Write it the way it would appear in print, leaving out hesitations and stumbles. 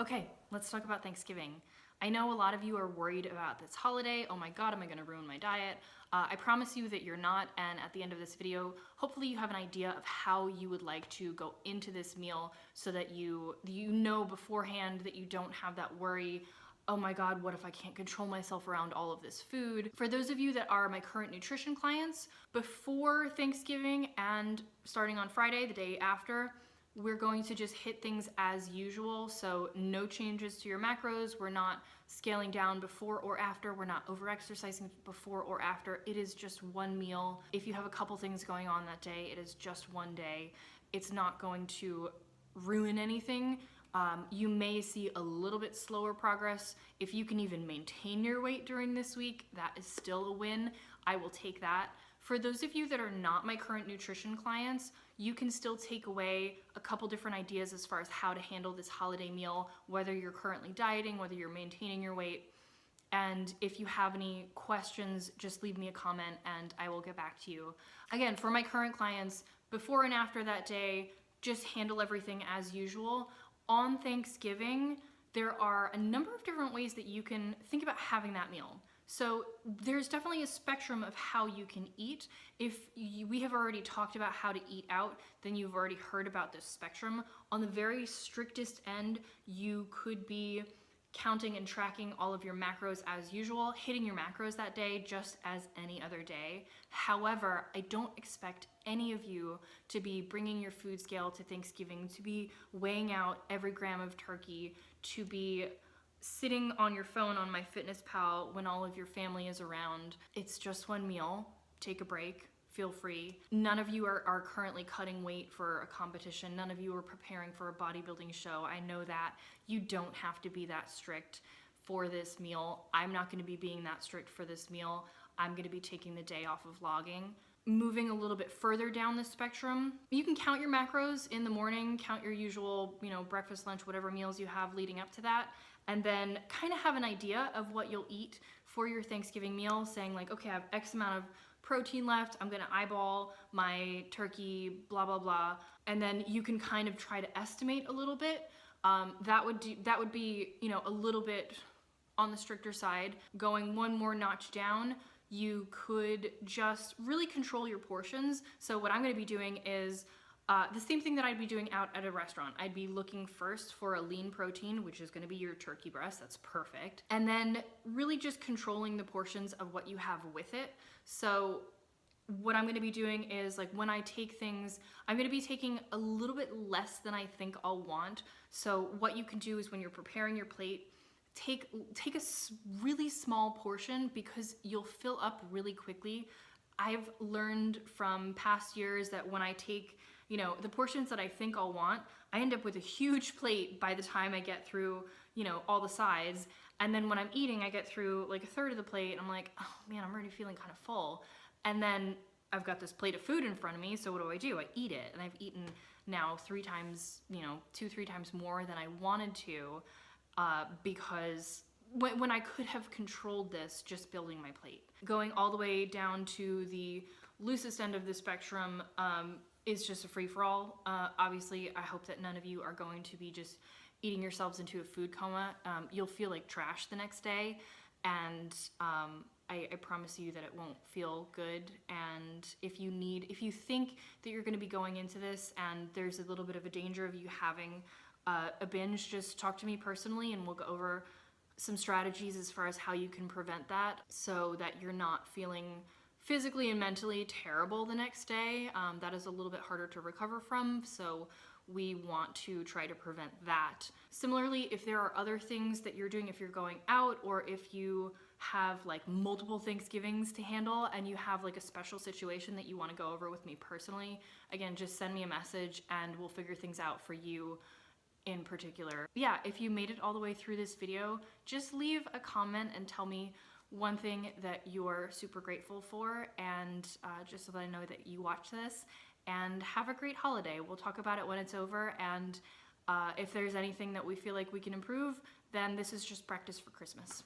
Okay, let's talk about Thanksgiving. I know a lot of you are worried about this holiday. Oh my God, am I gonna ruin my diet? I promise you that you're not, and at the end of this video, hopefully you have an idea of how you would like to go into this meal so that you know beforehand that you don't have that worry. Oh my God, what if I can't control myself around all of this food? For those of you that are my current nutrition clients, before Thanksgiving and starting on Friday, the day after, we're going to just hit things as usual. So no changes to your macros. We're not scaling down before or after. We're not over-exercising before or after. It is just one meal. If you have a couple things going on that day, it is just one day. It's not going to ruin anything. You may see a little bit slower progress. If you can even maintain your weight during this week, that is still a win. I will take that. For those of you that are not my current nutrition clients, you can still take away a couple different ideas as far as how to handle this holiday meal, whether you're currently dieting, whether you're maintaining your weight. And if you have any questions, just leave me a comment and I will get back to you. Again, for my current clients, before and after that day, just handle everything as usual. On Thanksgiving, there are a number of different ways that you can think about having that meal. So there's definitely a spectrum of how you can eat. We have already talked about how to eat out, then you've already heard about this spectrum. On the very strictest end, you could be counting and tracking all of your macros as usual, hitting your macros that day just as any other day. However, I don't expect any of you to be bringing your food scale to Thanksgiving, to be weighing out every gram of turkey, to be sitting on your phone on MyFitnessPal when all of your family is around. It's just one meal. Take a break. Feel free. None of you are currently cutting weight for a competition. None of you are preparing for a bodybuilding show. I know that. You don't have to be that strict for this meal. I'm not going to be being that strict for this meal. I'm going to be taking the day off of vlogging. Moving a little bit further down the spectrum, you can count your macros in the morning, count your usual, breakfast, lunch, whatever meals you have leading up to that, and then kind of have an idea of what you'll eat for your Thanksgiving meal, saying like, okay, I have X amount of protein left, I'm gonna eyeball my turkey, blah, blah, blah. And then you can kind of try to estimate a little bit. That would be, a little bit on the stricter side. Going one more notch down, you could just really control your portions. So what I'm gonna be doing is the same thing that I'd be doing out at a restaurant. I'd be looking first for a lean protein, which is gonna be your turkey breast, that's perfect. And then really just controlling the portions of what you have with it. So what I'm gonna be doing is, like, when I take things, I'm gonna be taking a little bit less than I think I'll want. So what you can do is when you're preparing your plate, take a really small portion because you'll fill up really quickly. I've learned from past years that when I take the portions that I think I'll want, I end up with a huge plate by the time I get through, all the sides. And then when I'm eating, I get through like a third of the plate and I'm like, oh man, I'm already feeling kind of full. And then I've got this plate of food in front of me, so what do? I eat it. And I've eaten now 3 times, 2-3 times more than I wanted to because when I could have controlled this just building my plate. Going all the way down to the loosest end of the spectrum, is just a free-for-all. Obviously, I hope that none of you are going to be just eating yourselves into a food coma. You'll feel like trash the next day, and I promise you that it won't feel good. And if you think that you're gonna be going into this and there's a little bit of a danger of you having a binge, just talk to me personally and we'll go over some strategies as far as how you can prevent that so that you're not feeling physically and mentally terrible the next day. That is a little bit harder to recover from, so we want to try to prevent that. Similarly, if there are other things that you're doing, if you're going out or if you have like multiple Thanksgivings to handle and you have like a special situation that you want to go over with me personally, again, just send me a message and we'll figure things out for you in particular. Yeah, if you made it all the way through this video, just leave a comment and tell me one thing that you're super grateful for, and just so that I know that you watch this. And have a great holiday. We'll talk about it when it's over, and if there's anything that we feel like we can improve, then this is just practice for Christmas.